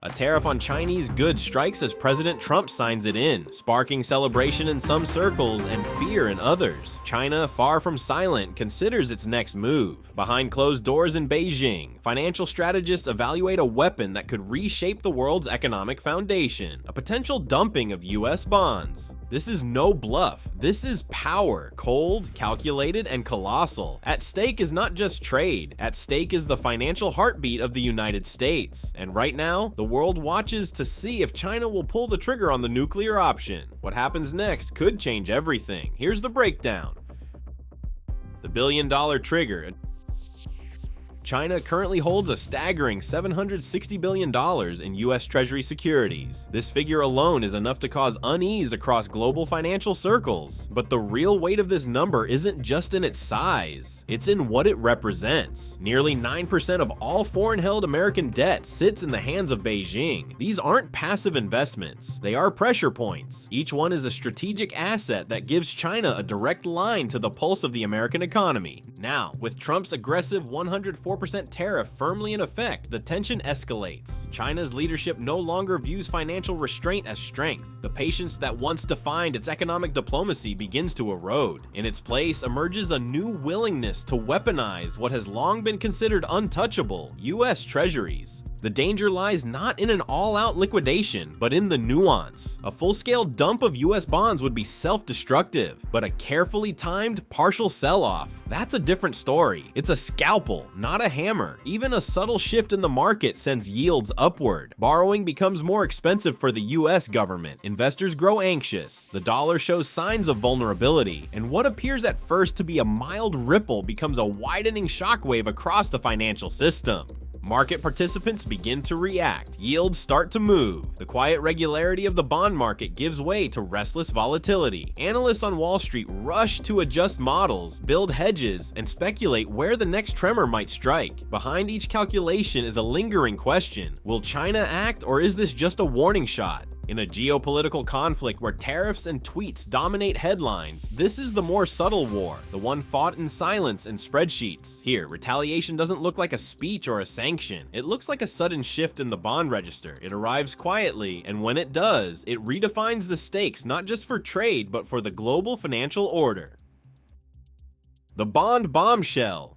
A tariff on Chinese goods strikes as President Trump signs it in, sparking celebration in some circles and fear in others. China, far from silent, considers its next move. Behind closed doors in Beijing, financial strategists evaluate a weapon that could reshape the world's economic foundation, a potential dumping of US bonds. This is no bluff. This is power, cold, calculated, and colossal. At stake is not just trade. At stake is the financial heartbeat of the United States. And right now, the world watches to see if China will pull the trigger on the nuclear option. What happens next could change everything. Here's the breakdown. The billion-dollar trigger. China currently holds a staggering $760 billion in US Treasury securities. This figure alone is enough to cause unease across global financial circles. But the real weight of this number isn't just in its size, it's in what it represents. Nearly 9% of all foreign-held American debt sits in the hands of Beijing. These aren't passive investments, they are pressure points. Each one is a strategic asset that gives China a direct line to the pulse of the American economy. Now, with Trump's aggressive 104% tariff firmly in effect, the tension escalates. China's leadership no longer views financial restraint as strength. The patience that once defined its economic diplomacy begins to erode. In its place emerges a new willingness to weaponize what has long been considered untouchable: US treasuries. The danger lies not in an all-out liquidation, but in the nuance. A full-scale dump of US bonds would be self-destructive, but a carefully timed partial sell-off, that's a different story. It's a scalpel, not a hammer. Even a subtle shift in the market sends yields upward. Borrowing becomes more expensive for the US government. Investors grow anxious. The dollar shows signs of vulnerability, and what appears at first to be a mild ripple becomes a widening shockwave across the financial system. Market participants begin to react. Yields start to move. The quiet regularity of the bond market gives way to restless volatility. Analysts on Wall Street rush to adjust models, build hedges, and speculate where the next tremor might strike. Behind each calculation is a lingering question: will China act, or is this just a warning shot? In a geopolitical conflict where tariffs and tweets dominate headlines, this is the more subtle war, the one fought in silence and spreadsheets. Here, retaliation doesn't look like a speech or a sanction. It looks like a sudden shift in the bond register. It arrives quietly, and when it does, it redefines the stakes not just for trade, but for the global financial order. The bond bombshell.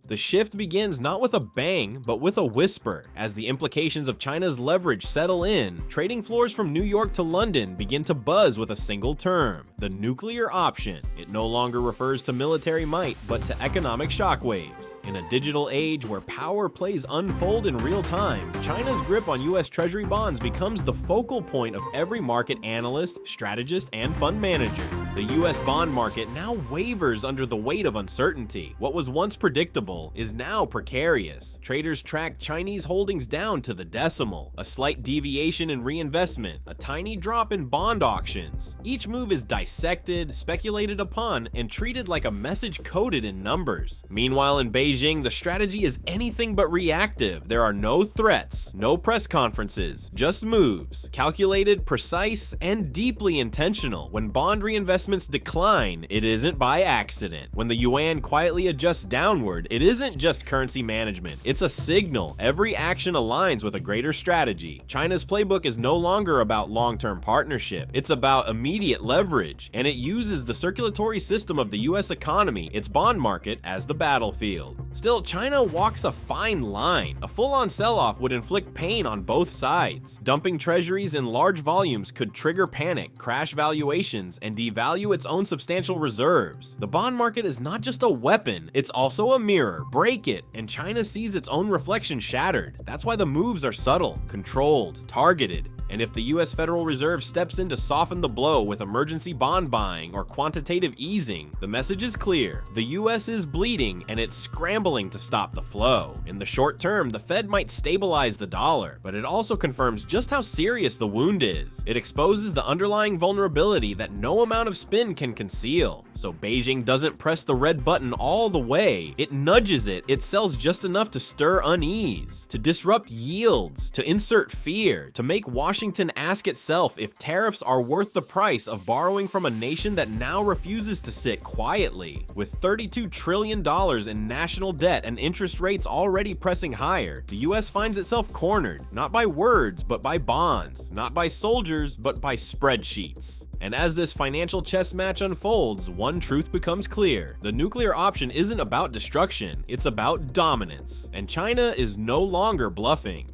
The shift begins not with a bang, but with a whisper. As the implications of China's leverage settle in, trading floors from New York to London begin to buzz with a single term: the nuclear option. It no longer refers to military might, but to economic shockwaves. In a digital age where power plays unfold in real time, China's grip on US Treasury bonds becomes the focal point of every market analyst, strategist, and fund manager. The US bond market now wavers under the weight of uncertainty. What was once predictable is now precarious. Traders track Chinese holdings down to the decimal. A slight deviation in reinvestment, a tiny drop in bond auctions. Each move is dissected, speculated upon, and treated like a message coded in numbers. Meanwhile, in Beijing, the strategy is anything but reactive. There are no threats, no press conferences, just moves. Calculated, precise, and deeply intentional. When bond reinvestments decline, it isn't by accident. When the yuan quietly adjusts downward, it isn't just currency management, it's a signal. Every action aligns with a greater strategy. China's playbook is no longer about long-term partnership, it's about immediate leverage, and it uses the circulatory system of the US economy, its bond market, as the battlefield. Still, China walks a fine line. A full-on sell-off would inflict pain on both sides. Dumping treasuries in large volumes could trigger panic, crash valuations, and devalue its own substantial reserves. The bond market is not just a weapon, it's also a mirror. Break it, and China sees its own reflection shattered. That's why the moves are subtle, controlled, targeted. And if the US Federal Reserve steps in to soften the blow with emergency bond buying or quantitative easing, the message is clear. The US is bleeding, and it's scrambling to stop the flow. In the short term, the Fed might stabilize the dollar, but it also confirms just how serious the wound is. It exposes the underlying vulnerability that no amount of spin can conceal. So Beijing doesn't press the red button all the way. It nudges it. It sells just enough to stir unease, to disrupt yields, to insert fear, to make Washington Washington ask itself if tariffs are worth the price of borrowing from a nation that now refuses to sit quietly. With $32 trillion in national debt and interest rates already pressing higher, the US finds itself cornered, not by words, but by bonds, not by soldiers, but by spreadsheets. And as this financial chess match unfolds, one truth becomes clear. The nuclear option isn't about destruction, it's about dominance. And China is no longer bluffing.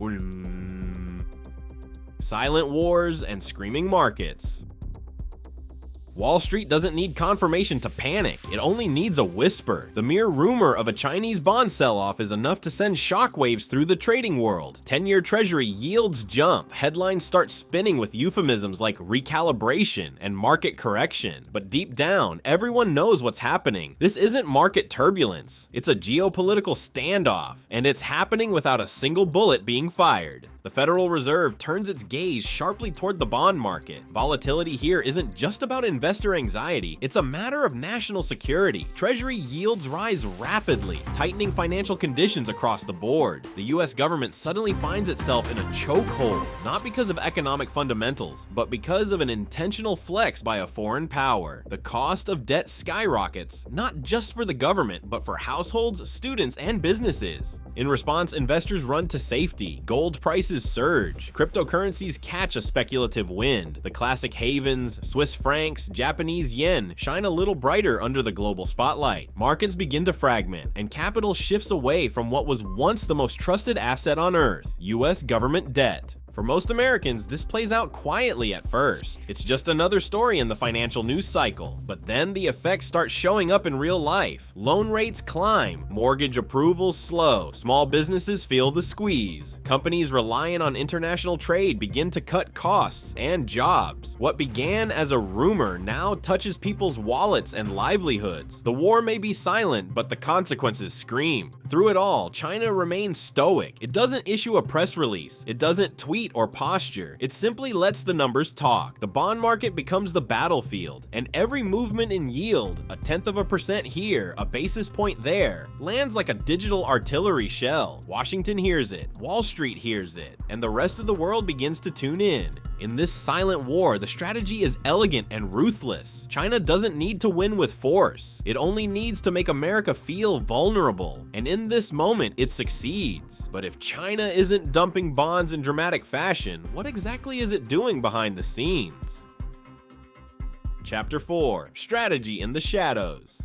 Silent wars and screaming markets. Wall Street doesn't need confirmation to panic, it only needs a whisper. The mere rumor of a Chinese bond sell-off is enough to send shockwaves through the trading world. 10-year treasury yields jump, headlines start spinning with euphemisms like recalibration and market correction. But deep down, everyone knows what's happening. This isn't market turbulence, it's a geopolitical standoff, and it's happening without a single bullet being fired. The Federal Reserve turns its gaze sharply toward the bond market. Volatility here isn't just about investor anxiety, it's a matter of national security. Treasury yields rise rapidly, tightening financial conditions across the board. The US government suddenly finds itself in a chokehold, not because of economic fundamentals, but because of an intentional flex by a foreign power. The cost of debt skyrockets, not just for the government, but for households, students, and businesses. In response, investors run to safety. Gold prices surge. Cryptocurrencies catch a speculative wind. The classic havens, Swiss francs, Japanese yen shine a little brighter under the global spotlight. Markets begin to fragment, and capital shifts away from what was once the most trusted asset on earth, US government debt. For most Americans, this plays out quietly at first. It's just another story in the financial news cycle. But then the effects start showing up in real life. Loan rates climb, mortgage approvals slow, small businesses feel the squeeze. Companies relying on international trade begin to cut costs and jobs. What began as a rumor now touches people's wallets and livelihoods. The war may be silent, but the consequences scream. Through it all, China remains stoic. It doesn't issue a press release. It doesn't tweet or posture. It simply lets the numbers talk. The bond market becomes the battlefield, and every movement in yield, 0.1% here, a basis point there, lands like a digital artillery shell. Washington hears it, Wall Street hears it, and the rest of the world begins to tune in. In this silent war, the strategy is elegant and ruthless. China doesn't need to win with force. It only needs to make America feel vulnerable. And in this moment, it succeeds. But if China isn't dumping bonds in dramatic fashion, what exactly is it doing behind the scenes? Chapter 4: Strategy in the Shadows.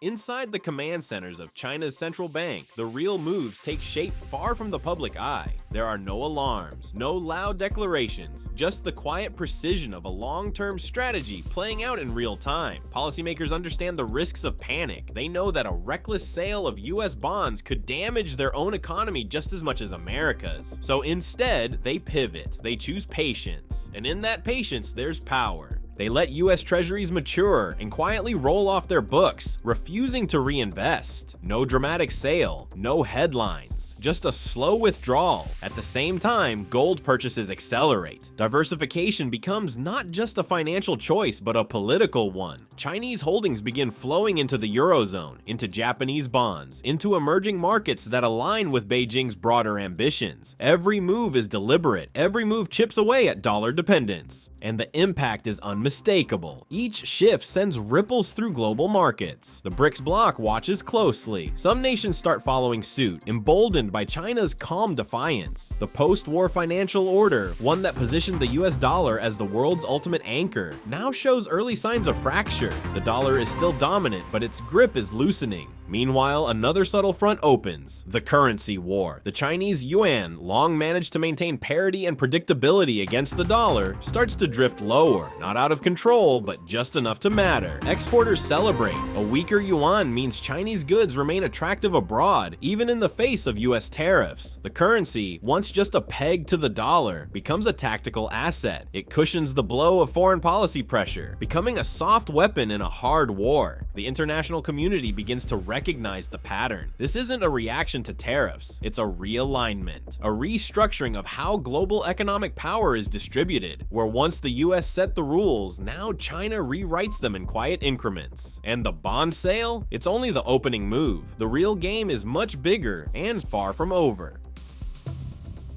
Inside the command centers of China's central bank, the real moves take shape far from the public eye. There are no alarms, no loud declarations, just the quiet precision of a long-term strategy playing out in real time. Policymakers understand the risks of panic. They know that a reckless sale of US bonds could damage their own economy just as much as America's. So instead, they pivot. They choose patience. And in that patience, there's power. They let US treasuries mature and quietly roll off their books, refusing to reinvest. No dramatic sale, no headlines, just a slow withdrawal. At the same time, gold purchases accelerate. Diversification becomes not just a financial choice, but a political one. Chinese holdings begin flowing into the Eurozone, into Japanese bonds, into emerging markets that align with Beijing's broader ambitions. Every move is deliberate. Every move chips away at dollar dependence. And the impact is unmistakable. Each shift sends ripples through global markets. The BRICS bloc watches closely. Some nations start following suit, emboldened by China's calm defiance. The post-war financial order, one that positioned the US dollar as the world's ultimate anchor, now shows early signs of fracture. The dollar is still dominant, but its grip is loosening. Meanwhile, another subtle front opens: the currency war. The Chinese yuan, long managed to maintain parity and predictability against the dollar, starts to drift lower, not out of control, but just enough to matter. Exporters celebrate. A weaker yuan means Chinese goods remain attractive abroad, even in the face of US tariffs. The currency, once just a peg to the dollar, becomes a tactical asset. It cushions the blow of foreign policy pressure, becoming a soft weapon in a hard war. The international community begins to recognize the pattern. This isn't a reaction to tariffs, it's a realignment, a restructuring of how global economic power is distributed, where once the US set the rules, now China rewrites them in quiet increments. And the bond sale? It's only the opening move. The real game is much bigger and far from over.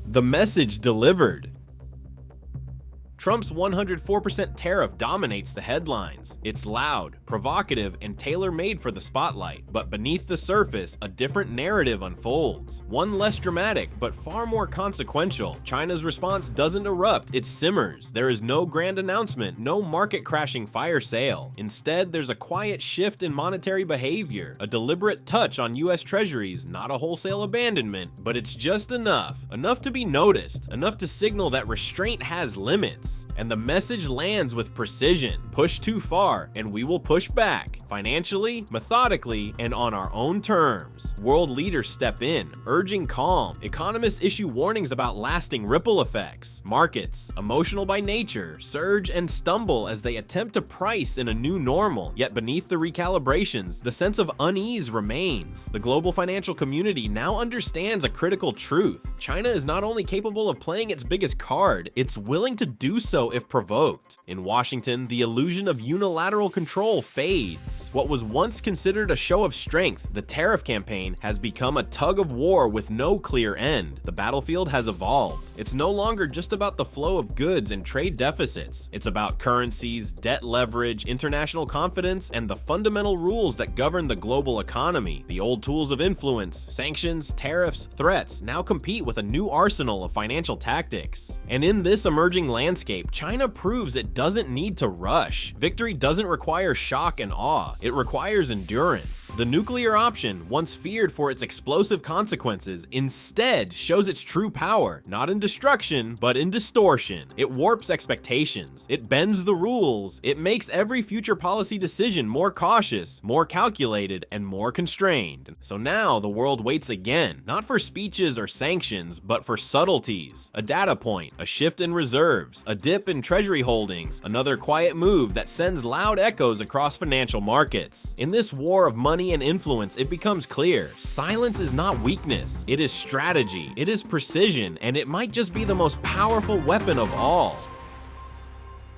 The message delivered. Trump's 104% tariff dominates the headlines. It's loud, provocative, and tailor-made for the spotlight, but beneath the surface, a different narrative unfolds. One less dramatic, but far more consequential. China's response doesn't erupt, it simmers. There is no grand announcement, no market-crashing fire sale. Instead, there's a quiet shift in monetary behavior, a deliberate touch on US Treasuries, not a wholesale abandonment, but it's just enough to be noticed, enough to signal that restraint has limits. And the message lands with precision. Push too far, and we will push back, financially, methodically, and on our own terms. World leaders step in, urging calm. Economists issue warnings about lasting ripple effects. Markets, emotional by nature, surge and stumble as they attempt to price in a new normal. Yet beneath the recalibrations, the sense of unease remains. The global financial community now understands a critical truth. China is not only capable of playing its biggest card, it's willing to do so if provoked. In Washington, the illusion of unilateral control fades. What was once considered a show of strength, the tariff campaign, has become a tug of war with no clear end. The battlefield has evolved. It's no longer just about the flow of goods and trade deficits. It's about currencies, debt leverage, international confidence, and the fundamental rules that govern the global economy. The old tools of influence, sanctions, tariffs, threats, now compete with a new arsenal of financial tactics. And in this emerging landscape, China proves it doesn't need to rush. Victory doesn't require shock and awe. It requires endurance. The nuclear option, once feared for its explosive consequences, instead shows its true power, not in destruction, but in distortion. It warps expectations. It bends the rules. It makes every future policy decision more cautious, more calculated, and more constrained. So now the world waits again, not for speeches or sanctions, but for subtleties. A data point, a shift in reserves, a dip in treasury holdings, another quiet move that sends loud echoes across financial markets. In this war of money and influence, it becomes clear, silence is not weakness, it is strategy, it is precision, and it might just be the most powerful weapon of all.